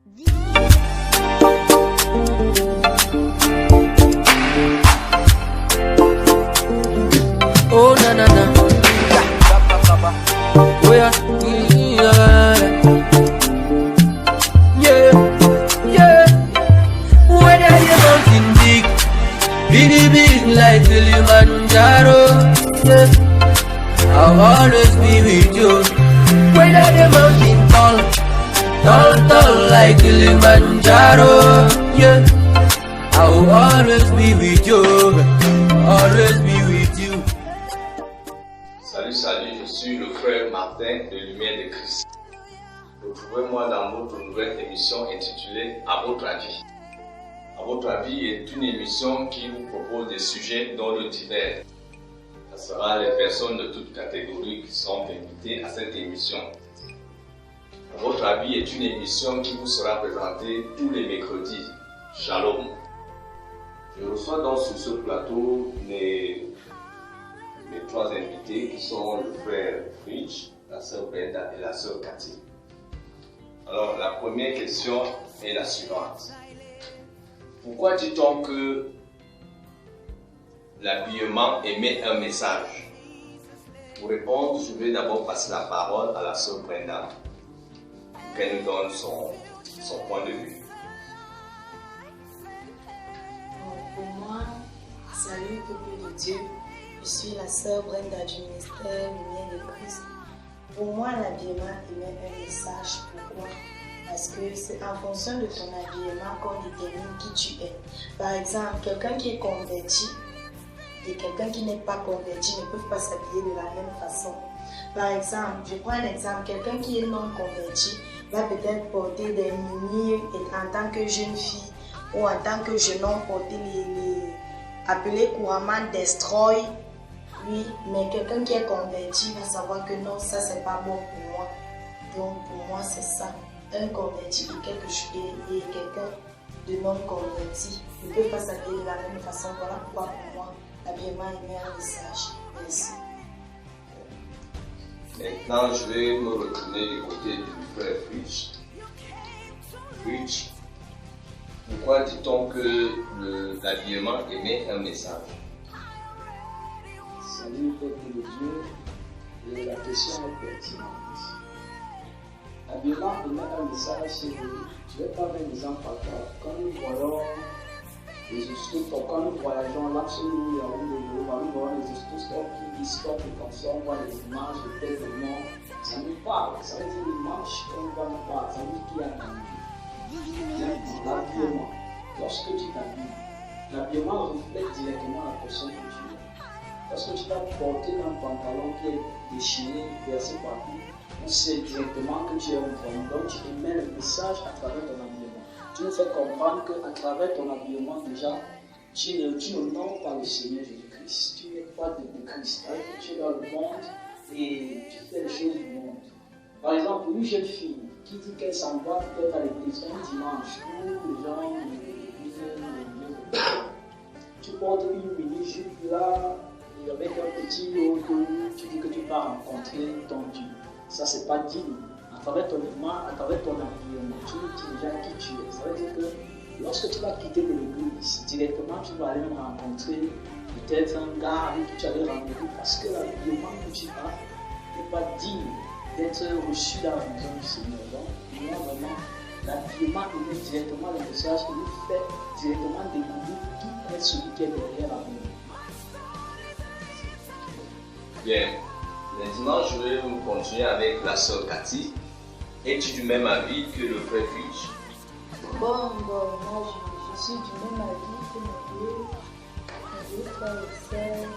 Oh na na na, oh yeah, yeah, yeah. Whether the mountain big, big like Kilimanjaro, yeah, I'll always be with you. Whether the mountain tall like Kilimanjaro, yeah, I will always be with you, always be with you. Salut, je suis le frère Martin de Lumière de Christ. Retrouvez-moi dans votre nouvelle émission intitulée À votre avis. À votre avis est une émission qui vous propose des sujets dont le divers. Ce sera les personnes de toutes catégories qui sont invitées à cette émission. À votre avis est une émission qui vous sera présentée tous les mercredis. Shalom. Je reçois donc sur ce plateau mes trois invités qui sont le frère Fritz, la sœur Brenda et la sœur Cathy. Alors la première question est la suivante. Pourquoi dit-on que l'habillement émet un message? Pour répondre, je vais d'abord passer la parole à la sœur Brenda pour qu'elle nous donne son point de vue. Pour moi, salut peuple de Dieu, je suis la sœur Brenda du ministère Lumière de Christ. Pour moi, l'habillement émet un message. Pourquoi? Parce que c'est en fonction de ton habillement qu'on détermine qui tu es. Par exemple, quelqu'un qui est converti et quelqu'un qui n'est pas converti ne peuvent pas s'habiller de la même façon. Par exemple, je prends un exemple, quelqu'un qui est non converti va peut-être porter des mini en tant que jeune fille ou en tant que jeune homme porter les appelés couramment destroy. Oui, mais quelqu'un qui est converti va savoir que non, ça c'est pas bon pour moi. Donc pour moi c'est ça. Un converti et quelqu'un de non converti ne peuvent pas s'habiller de la même façon. Voilà pourquoi pour moi l'habillement émet un message. Merci. Maintenant, je vais me retourner du côté du frère Fritz. Fritz, pourquoi dit-on que l'habillement émet un message? Salut peuple de Dieu, et la question est pertinente. L'habillement émet un message, je vais prendre un exemple par exemple. Quand nous voyons les instructeurs, quand nous voyageons là chez nous, nous voyons les instructeurs qui discutent et comme ça, on voit les images de tel monde, ça nous parle, ça veut dire l'image qu'on voit nous parle, ça veut dire qu'il y a un l'habillement. Lorsque tu t'habilles, l'habillement reflète directement la personne que tu es. Lorsque tu vas porter un pantalon qui est déchiré, versé partout, on sait directement que tu es un voyant. Donc tu émets le message à travers ton habillement. Tu nous fais comprendre qu'à travers ton habillement déjà, tu ne nommes pas le Seigneur Jésus-Christ. Tu n'es pas de Christ. Tu es dans le monde et tu fais les choses du monde. Par exemple, une jeune fille qui dit qu'elle s'en va peut-être à l'église un dimanche où les gens tu portes une mini-jupe là et avec un petit haut, tu dis que tu vas rencontrer ton Dieu. Ça, c'est pas digne. À travers ton habillement, à travers ton habillement, tu dis déjà qui tu es. Ça veut dire que lorsque tu vas quitter de l'église, directement tu vas aller rencontrer peut-être un gars avec qui tu avais rendez-vous parce que l'habillement que tu as n'est pas digne d'être reçu dans la maison du Seigneur. Donc, moi vraiment, l'habillement émet directement le message qui nous fait directement découvrir qui est celui qui est derrière l'habillement. Bien. Maintenant, je vais continuer avec la sœur Cathy. Es-tu du même avis que le frère Fritz? Moi je suis du même avis que mes deux frères et sœurs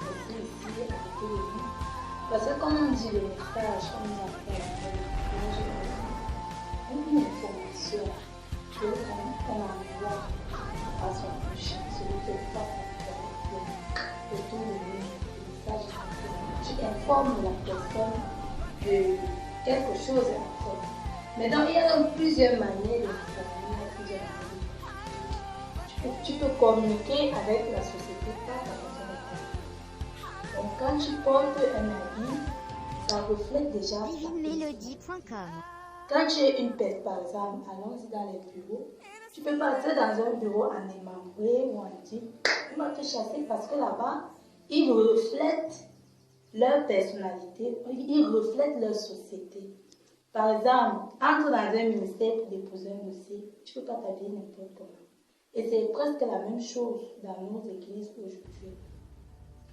aussi ici avec nous. Parce que comme on dit le message, on nous appelle une information qu'on envoie à son prochain, celui qui est pas autour de nous, le message. Tu informes la personne de quelque chose. Mais donc, il y a donc plusieurs manières d'informer, tu peux communiquer avec la société par la façon. Donc, quand tu portes un habit, ça reflète déjà divinemelodie.com. Quand tu es une personne, par exemple, allons-y dans les bureaux, tu peux partir dans un bureau en démembré ou en type, on va te chasser parce que là-bas, ils reflètent leur personnalité, ils reflètent leur société. Par exemple, entre dans un ministère pour déposer un dossier, tu ne peux pas t'habiller n'importe comment. Et c'est presque la même chose dans nos églises aujourd'hui.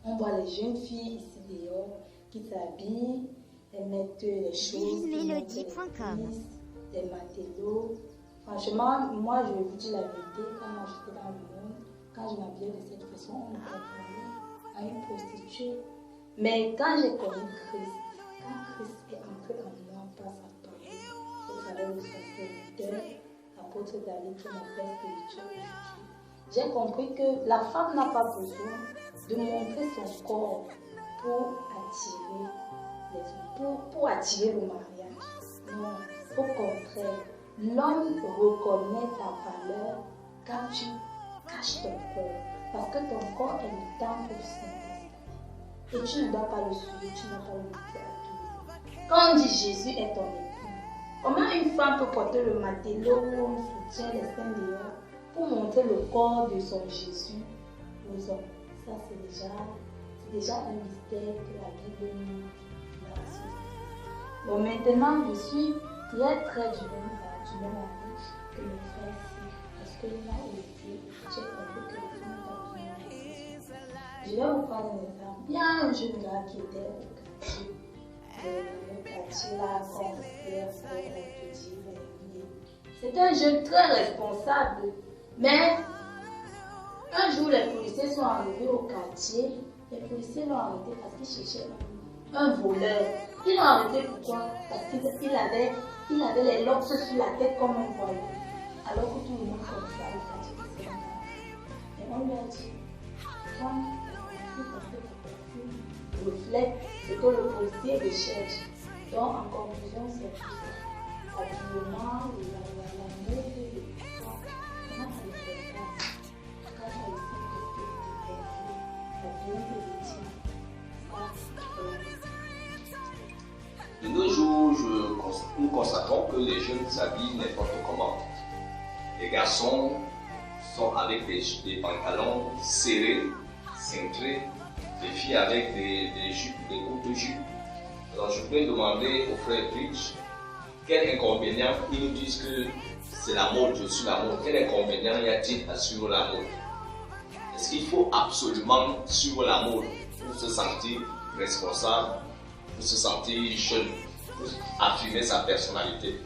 On voit les jeunes filles ici dehors qui s'habillent, elles mettent les choses, des matelots. Franchement, moi je vais vous dire la vérité, quand moi j'étais dans le monde, quand je m'habillais de cette façon, on me comprenait à une prostituée. Mais quand j'ai connu Christ, quand Christ est entré en moi par sa parole, au travers de son serviteur, l'apôtre David qui est mon père spirituel aujourd'hui, j'ai compris que la femme n'a pas besoin de montrer son corps pour attirer les hommes, pour attirer le mariage. Non, au contraire, l'homme reconnaît ta valeur quand tu caches ton corps, parce que ton corps est le temple du Saint-Esprit. Et tu ne dois pas le suivre, tu ne dois pas le montrer à tout. Quand on dit Jésus est ton époux, comment une femme peut porter le matelot où on soutient les seins dehors pour montrer le corps de son Jésus aux hommes? Ça, c'est déjà un mystère que la Bible nous rassure. Bon, maintenant, je suis très du même avis que mes frères ici, parce que là où j'ai compris que tout le monde a besoin. Je vais vous prendre un exemple. Il y a un jeune gars qui était au quartier là, comme c'était un jeune très responsable, mais un jour les policiers sont arrivés au quartier. Les policiers l'ont arrêté parce qu'il cherchait un voleur. Ils l'ont arrêté pourquoi? Parce qu'il avait les locks sur la tête comme un voyou. Alors que tout le monde connaissait le quartier. Et on lui a dit, toi, reflète ce que le policier recherche. Donc, en conclusion, c'est tout ça. L'habillement, la mode, on a fait des classes. Quand on a de nos jours, nous constatons que les jeunes s'habillent n'importe comment. Les garçons sont avec des pantalons serrés, cintrés, les filles avec des jupes, des courtes jupes. Alors je voudrais demander aux frères Bridge, quel inconvénient, ils nous disent que c'est la mode, je suis la mode, quel inconvénient y a-t-il à suivre la mode? Est-ce qu'il faut absolument suivre la mode pour se sentir responsable, pour se sentir jeune, pour affirmer sa personnalité?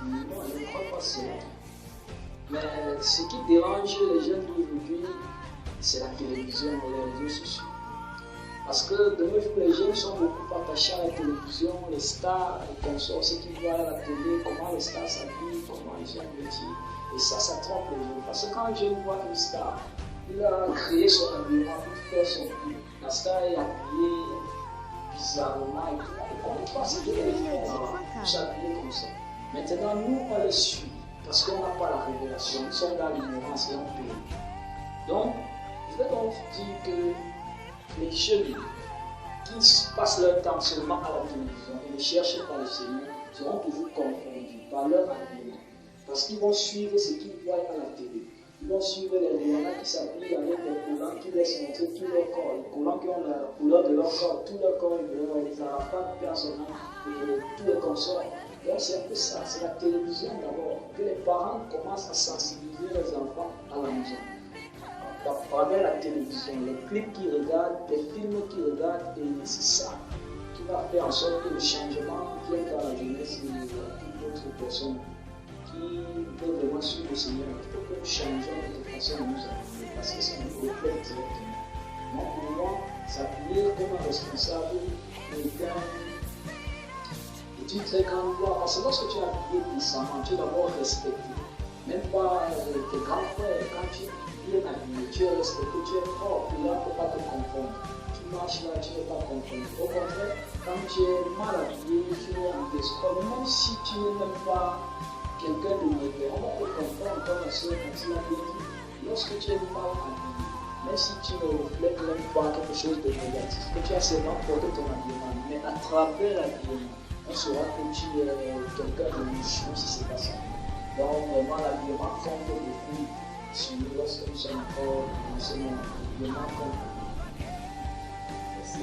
Non, je ne crois pas cela. Mais ce qui dérange les jeunes d'aujourd'hui, c'est la télévision et les réseaux sociaux. Parce que de nos jours, les jeunes sont beaucoup attachés à la télévision, les stars, les consorts, ce qu'ils voient à la télé, comment les stars s'habillent, comment ils sont vêtus. Et ça attrape les jeunes. Parce que quand un jeune voit une star, il a créé son habillement pour faire son but. La star est habillée bizarrement et tout. On ne comprend pas ce qu'il est pour s'habiller comme ça. Maintenant, nous, on les suit. Parce qu'on n'a pas la révélation. Ils sont dans l'ignorance et on paye. Donc, je vais donc dire que les jeunes qui passent leur temps seulement à la télévision et ne cherchent pas le Seigneur seront toujours confondus par leur habillement. Parce qu'ils vont suivre ce qu'ils voient à la télé. Ils vont suivre les Rihanna qui s'habillent avec des collants qui laissent montrer tout leur corps. Les collants qui ont la couleur de leur corps, tout leur corps, les arafats personnels et tous les consorts. Donc c'est un peu ça, c'est la télévision d'abord, que les parents commencent à sensibiliser les enfants à la maison. À travers la télévision, les clips qu'ils regardent, les films qu'ils regardent, et c'est ça qui va faire en sorte que le changement vienne dans la jeunesse et dans toute autre personne qui veut vraiment suivre le Seigneur. Il faut que nous changeons notre façon de nous habiller parce que ça nous reflète directement. Donc pour moi, s'habiller comme un responsable est une très grande gloire parce que lorsque tu es habillé décemment, tu es d'abord respecté. Même pas tes grands frères, quand tu es bien habillé, tu es respecté, tu es fort, et là, il ne faut pas te confondre. Tu marches là, tu ne peux pas confondre. Au contraire, quand tu es mal habillé, tu es en désordre, même si tu n'es même pas quelqu'un de mauvais, on va te comprendre comme la soeur quand il a dit, lorsque tu es mal habillé, même si tu ne reflètes même pas quelque chose de négatif, que tu as seulement porté ton habillement, mais à travers l'habillement, on saura que tu es quelqu'un de niche, même si c'est pas ça. Donc vraiment l'habillement compte beaucoup sur nous lorsque nous sommes encore dans ce monde. L'habillement compte. Merci.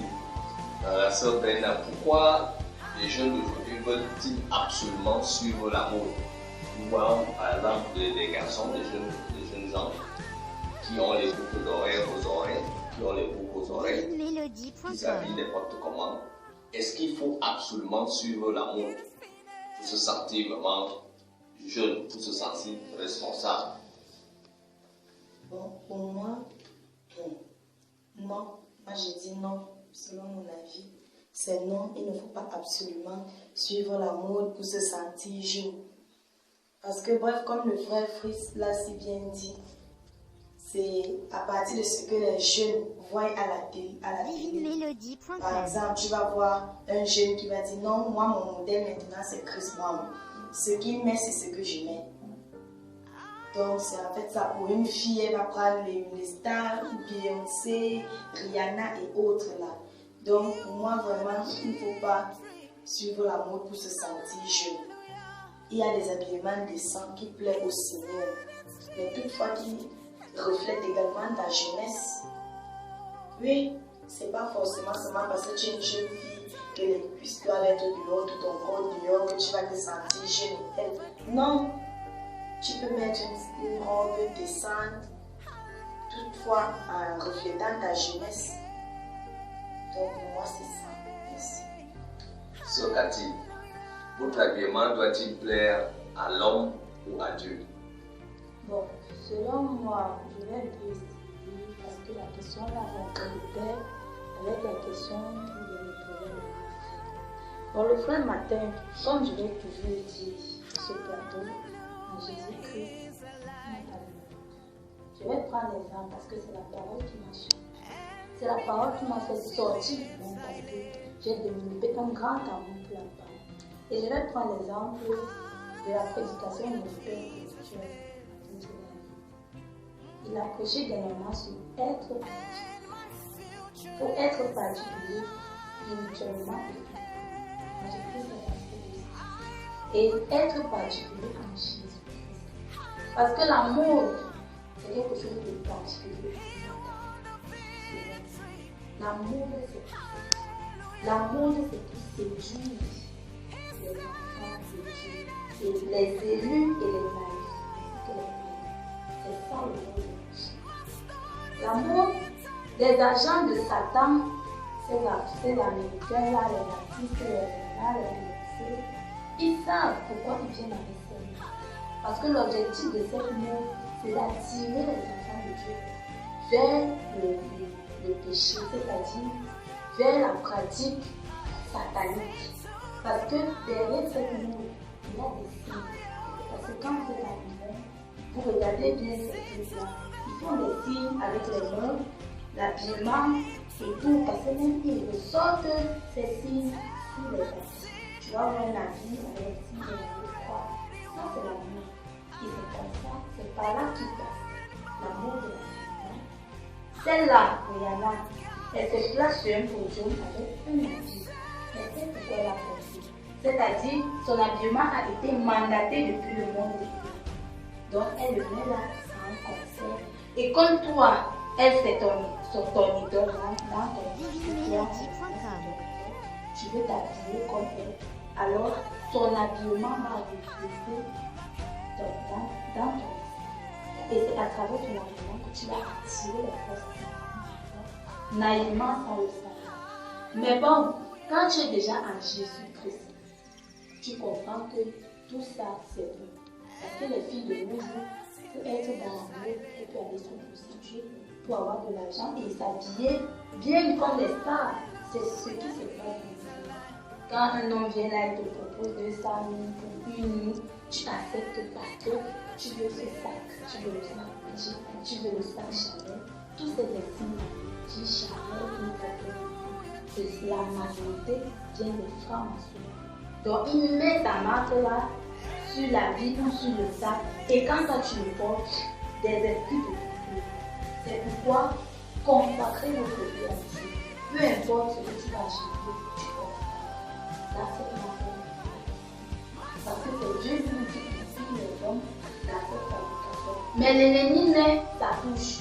La sœur Brenda, pourquoi les jeunes d'aujourd'hui veulent-ils absolument suivre la mode? Nous voyons par exemple des garçons, des jeunes gens qui ont les boucles d'oreilles aux oreilles, qui s'habillent n'importe comment. Est-ce qu'il faut absolument suivre la mode pour se sentir vraiment jeune, pour se sentir responsable? Bon, pour moi, non. Moi, je dis non, selon mon avis. C'est non, il ne faut pas absolument suivre la mode pour se sentir jeune. Parce que, bref, comme le frère Fritz l'a si bien dit, c'est à partir de ce que les jeunes voient à la télé. Par exemple, tu vas voir un jeune qui va dire non, moi, mon modèle maintenant, c'est Chris Brown. Ce qu'il met, c'est ce que je mets. Donc, c'est en fait ça. Pour une fille, elle va prendre les stars, Beyoncé, Rihanna et autres là. Donc, pour moi, vraiment, il ne faut pas suivre la mode pour se sentir jeune. Il y a des habillements décents qui plaisent au Seigneur, mais toutefois qui reflètent également ta jeunesse. Oui, c'est pas forcément seulement parce que tu es une jeune fille que les cuisses doivent être dehors, tout ton corps dehors, que tu vas te sentir jeune. Non, tu peux mettre une robe décente, toutefois en reflétant ta jeunesse. Donc pour moi, c'est ça. Merci. Sœur Cathy, votre habillement doit-il plaire à l'homme ou à Dieu? Bon, selon moi, je vais dire parce que la question là va avec la question qui vient de trouver le frère. Bon, le frère matin, comme je l'ai toujours dit sur ce plateau, en Jésus-Christ, je vais prendre l'exemple parce que c'est la parole qui m'a changé. C'est la parole qui m'a fait sortir du monde parce que j'ai développé un grand amour pour la parole. Et je vais prendre l'exemple de la prédication de mon père spirituel. Il a prêché dernièrement sur être particulier. Pour être particulier, spirituellement, et être particulier en Jésus. Parce que l'amour, c'est quelque chose de particulier. L'amour, c'est qui séduit les enfants de Dieu, et les élus et les naïfs. C'est ça le l'amour. L'amour, les agents de Satan, c'est l'américain, là, les artistes, les Beyoncé, ils savent pourquoi ils viennent avec ça. Parce que l'objectif de cette mort, c'est d'attirer les enfants de Dieu vers le péché, c'est-à-dire vers la pratique satanique. Parce que derrière cette mort, il y a des signes. Parce que quand vous êtes à l'hiver, vous regardez bien ces choses-là. Ils font des signes avec les mains, l'habillement et tout. Parce que même ils ressortent ces signes sur les habits. Tu vas voir un habit avec les signes de la croix. Ça, c'est l'amour. Et c'est comme ça, c'est par là qu'il passe. L'amour de la vie. Celle-là, Rihanna, elle se place sur un podium avec un habit. Elle sait pourquoi elle a fait. C'est-à-dire, son habillement a été mandaté depuis le monde de Dieu. Donc, elle le met là, c'est un concert. Et comme toi, elle c'est ton idole dans ton tu veux t'habiller comme elle. Alors, son habillement va refléter dans ton esprit. Et c'est à travers ton habillement que tu vas attirer les forces. Naïvement, sans le savoir. Mais bon, quand tu es déjà en Jésus-Christ, tu comprends que tout ça, c'est bon. Parce que les filles de nos jours, pour être dans l'amour, elles peuvent aller se prostituer pour avoir de l'argent et s'habiller bien comme les stars. C'est ce qui se passe. Quand un homme vient là et te propose 200 000 pour une nuit, tu acceptes parce que tu veux ce sac, tu veux le sac Gucci, tu veux le sac Chanel. Tous ces signes qui Chanel, une propose. La majorité vient des francs-maçons. Donc il met ta marque là sur la vie ou sur le sac. Et quand toi tu le portes, des esprits de Dieu. C'est pourquoi consacrer votre vie à Dieu. Peu importe ce que tu vas acheter, tu portes. Là, c'est une affaire. Mais l'ennemi naît, ça touche.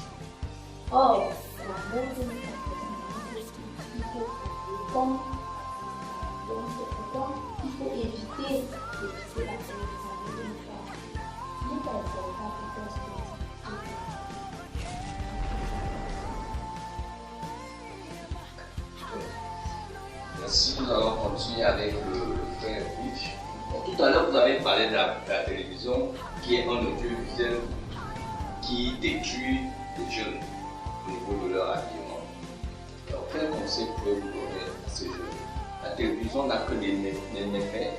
Or, la mode n'est pas il faut comme. Donc c'est pourquoi il faut éviter d'écouter la télévision. Il n'est pas important pour toi. Merci, nous allons continuer avec le point vif. Tout à l'heure, vous avez parlé de la télévision qui est un audiovisuel qui détruit les jeunes au niveau de leur habillement. Alors, quel conseil pouvez-vous donner à ces jeunes? La télévision n'a que des méfaits.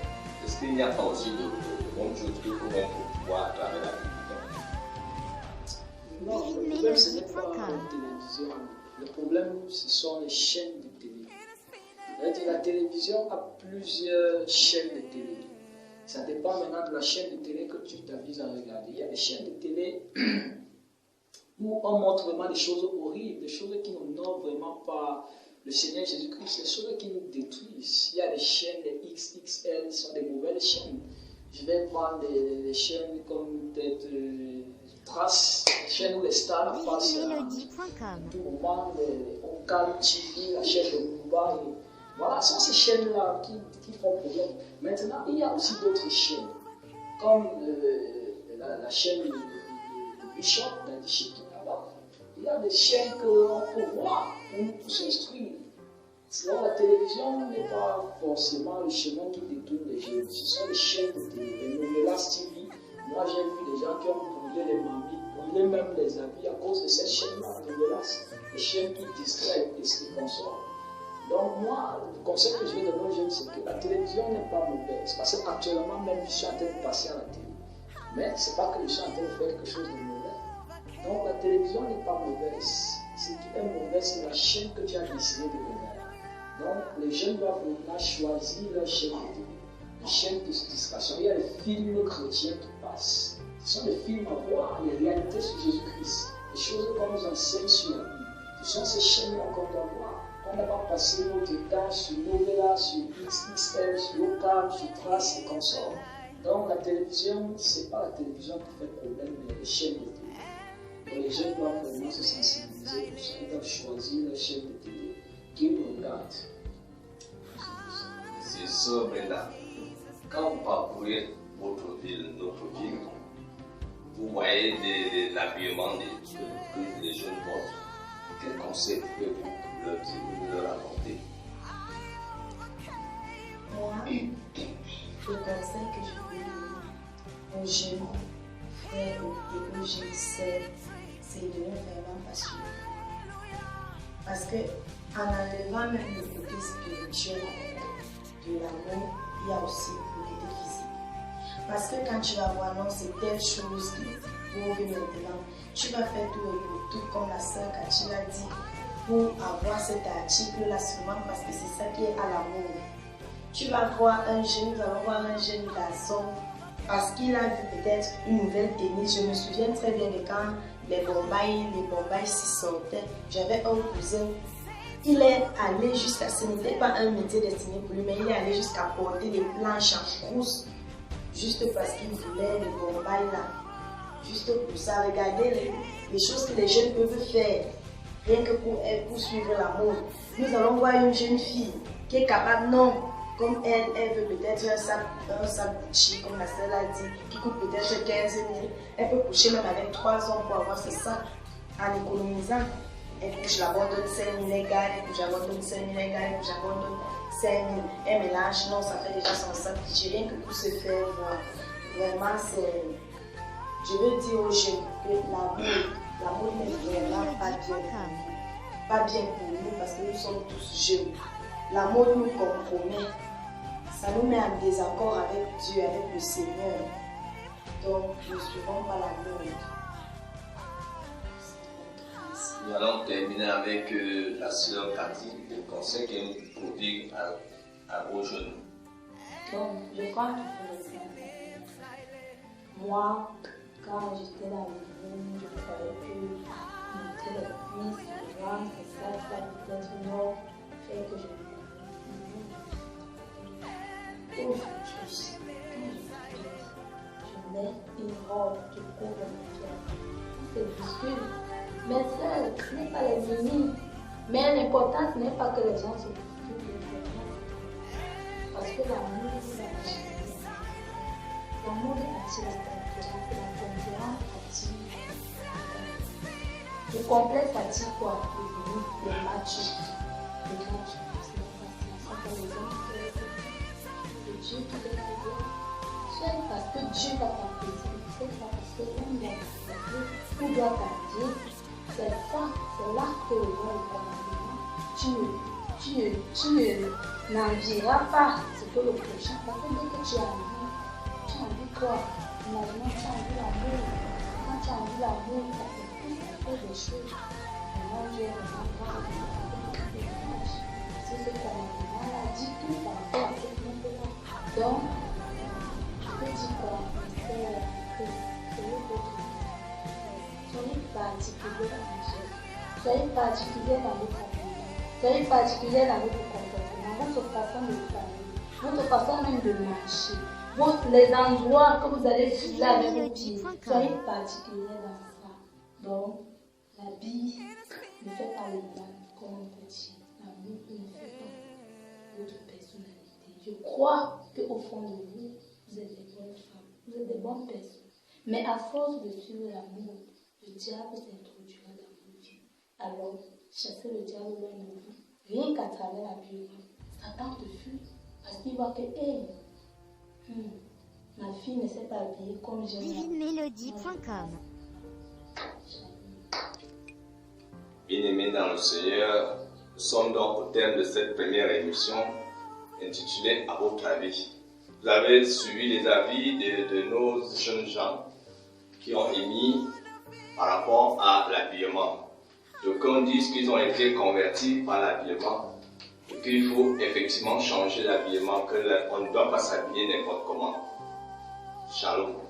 Est-ce qu'il n'y a pas aussi de bonnes choses que l'on peut voir à travers la télévision? Non, le problème, ce n'est pas la télévision. Le problème, ce sont les chaînes de télé. La télévision a plusieurs chaînes de télé. Ça dépend maintenant de la chaîne de télé que tu t'avises à regarder. Il y a des chaînes de télé où on montre vraiment des choses horribles, des choses qui n'honorent vraiment pas le Seigneur Jésus-Christ, des choses qui nous détruisent. Il y a des chaînes, des XXL, sont des mauvaises chaînes. Je vais prendre des chaînes comme peut-être Trace, des chaînes où les stars passent à tout moment, on calme TV, la chaîne de Mumbai. Voilà, ce sont ces chaînes-là qui font problème. Maintenant, il y a aussi d'autres chaînes, comme la chaîne de Bishop, d'Adishiki là-bas. Il y a des chaînes qu'on peut voir pour s'instruire. Sinon, la télévision n'est pas forcément le chemin qui détourne les jeunes. Ce sont les chaînes de télé, les Novelas TV. Moi, j'ai vu des gens qui ont brûlé les mamies, brûlé même les habits à cause de cette chaîne-là, Novelas. Les chaînes qui distraient et ce qui consortent. Donc moi, le conseil que je vais donner aux jeunes, c'est que la télévision n'est pas mauvaise. Parce qu'actuellement, même je suis en train de passer à la télé. Mais ce n'est pas que je suis en train de faire quelque chose de mauvais. Donc la télévision n'est pas mauvaise. Ce qui est mauvais, c'est la chaîne que tu as décidé de regarder. Donc les jeunes doivent maintenant choisir leur chaîne de télé. Une chaîne de distraction. Il y a des films chrétiens qui passent. Ce sont des films à voir, les réalités sur Jésus-Christ. Les choses qu'on nous enseigne sur la Bible. Ce sont ces chaînes-là qu'on doit voir. On n'a pas passé notre temps sur Novela, sur XXL, sur Local, sur Trace et consorts. Donc la télévision, ce n'est pas la télévision qui fait problème, mais les chaînes de télé. Donc les gens doivent vraiment se sensibiliser pour ça. Ils doivent choisir les chaînes de télé qu'ils regardent. C'est ça, Brenda. Quand vous parcourez votre ville, notre ville, vous voyez l'habillement que les jeunes portent. Quel conseil pouvez-vous leur apporter? Moi, le conseil que je peux donner aux jeunes frères et aux jeunes sœurs, c'est de devenir vraiment passionné. Parce qu'en enlevant même le côté spirituel de l'amour, il y a aussi le côté physique. Parce que quand tu vas voir, non, c'est telle chose qui vont venir maintenant, tu vas faire tout et tout comme la sœur Cathy l'a dit, pour avoir cet article-là seulement parce que c'est ça qui est à l'amour. Tu vas voir un jeune, nous allons voir un jeune garçon parce qu'il a vu peut-être une nouvelle tenue. Je me souviens très bien de quand les Bombaïs s'y sortaient. J'avais un cousin, il est allé jusqu'à, ce n'était pas un métier destiné pour lui, mais il est allé jusqu'à porter des planches en frousse juste parce qu'il voulait les Bombaïs là. Juste pour ça, regardez les choses que les jeunes peuvent faire, rien que pour suivre la mode. Nous allons voir une jeune fille qui est capable, non, comme elle veut peut-être un sac Gucci, comme la sœur l'a dit, qui coûte peut-être 15 000. Elle peut coucher même avec 3 ans pour avoir ce sac en économisant. Elle couche, j'abandonne 5 000 égales, elle couche, j'abandonne 5 000 égales, elle couche, j'abandonne 5 000. Elle mélange, non, ça fait déjà son sac Gucci, rien que pour se faire voir. Vraiment, c'est. Je veux dire aux jeunes que l'amour n'est vraiment pas bien pour nous parce que nous sommes tous jeunes. L'amour nous compromet, ça nous met en désaccord avec Dieu, avec le Seigneur. Donc, ne suivons pas l'amour. Nous allons terminer avec la sœur Cathy, le conseil qu'elle nous prodigues aux jeunes. Donc, je crois qu'il faut le faire. Moi, quand j'étais dans le monde, je croyais que montrer les cuisses, le ventre, ça peut-être non, fait que je aujourd'hui, je mets une robe qui couvre mes pieds. C'est ridicule. Mais ça, ce n'est pas les mini. Mais l'important, ce n'est pas que les gens se foutent de l'important. Parce que l'amour, c'est la confiance. L'amour attire la confiance et la confiance attire le complexe attire quoi? Le match. Le match. C'est pas les gens que Dieu qui va t'aider. C'est parce que Dieu va t'apaiser. C'est pas parce que l'homme va t'apaiser. Tout doit t'aider. C'est ça, c'est là que le commandement. Tu n'envieras pas ce que le prochain. Parce que dès que tu as envie quoi? Imaginons tu as envie l'amour. Quand tu as envie l'amour, tu as des choses. Maintenant, Dieu est vraiment grave. C'est ce commandement-là dit tout par rapport à ce monde-là. Donc, je peux dire quoi? C'est le votre. Soyez particulier dans les choses. Soyez particulier dans votre avenir. Soyez particulier dans votre comportement, votre façon de parler, votre façon même de marcher, les endroits que vous allez filer avec vos pieds. Soyez particulier dans ça. Donc, l'habit ne fait pas le mal, comme on peut dire. L'amour ne fait pas votre personnalité. Je crois qu'au fond de vous, vous êtes des bonnes femmes, vous êtes des bonnes personnes. Mais à force de suivre l'amour, le diable s'introduira dans vos vies. Alors, chassez le diable loin de vous. Rien qu'à travers la violence, Satan te fuit parce qu'il voit que, ma fille ne s'est pas habillée comme j'aime. Divinemelodie.com. Bien-aimés dans le Seigneur, nous sommes donc au terme de cette première émission intitulée « À votre avis ». Vous avez suivi les avis de nos jeunes gens qui ont émis par rapport à l'habillement. D'aucuns disent qu'ils ont été convertis par l'habillement et qu'il faut effectivement changer l'habillement, qu'on ne doit pas s'habiller n'importe comment. Shalom.